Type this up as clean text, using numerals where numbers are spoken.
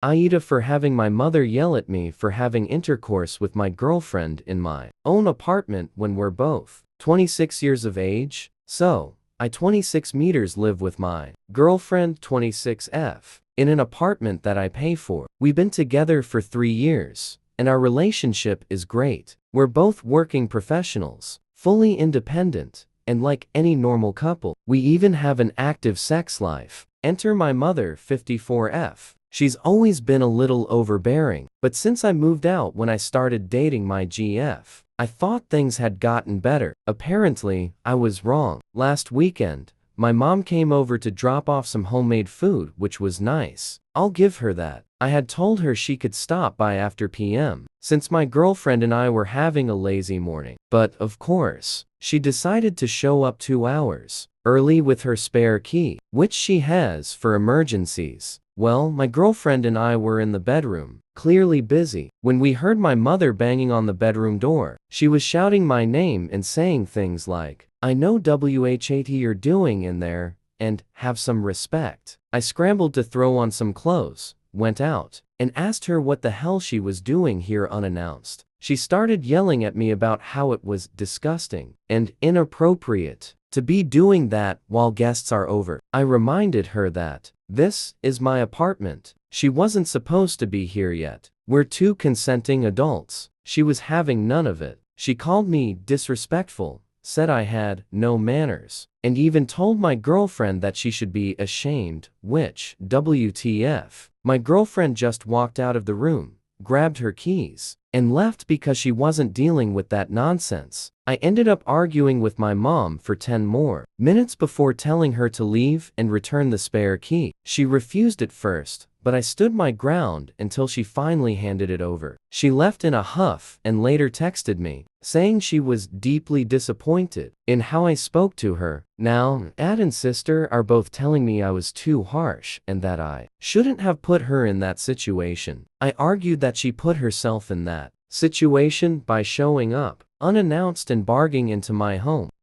AITA for having my mother yell at me for having intercourse with my girlfriend in my own apartment when we're both 26 years of age. So, I 26 meters live with my girlfriend 26F in an apartment that I pay for. We've been together for 3 years, and our relationship is great. We're both working professionals, fully independent, and like any normal couple, we even have an active sex life. Enter my mother 54F. She's always been a little overbearing, but since I moved out when I started dating my GF, I thought things had gotten better. Apparently, I was wrong. Last weekend, my mom came over to drop off some homemade food, which was nice. I'll give her that. I had told her she could stop by after PM, since my girlfriend and I were having a lazy morning. But, of course, she decided to show up 2 hours early with her spare key, which she has for emergencies. Well, my girlfriend and I were in the bedroom, clearly busy, when we heard my mother banging on the bedroom door. She was shouting my name and saying things like, "I know what you're doing in there, and have some respect." I scrambled to throw on some clothes, went out, and asked her what the hell she was doing here unannounced. She started yelling at me about how it was disgusting and inappropriate to be doing that while guests are over. I reminded her that this is my apartment. She wasn't supposed to be here yet. We're 2 consenting adults. She was having none of it. She called me disrespectful, said I had no manners, and even told my girlfriend that she should be ashamed, which, WTF. My girlfriend just walked out of the room, grabbed her keys, and left because she wasn't dealing with that nonsense. I ended up arguing with my mom for 10 more minutes before telling her to leave and return the spare key. She refused at first, but I stood my ground until she finally handed it over. She left in a huff and later texted me, saying she was deeply disappointed in how I spoke to her. Now, Dad and sister are both telling me I was too harsh and that I shouldn't have put her in that situation. I argued that she put herself in that situation by showing up unannounced and barging into my home.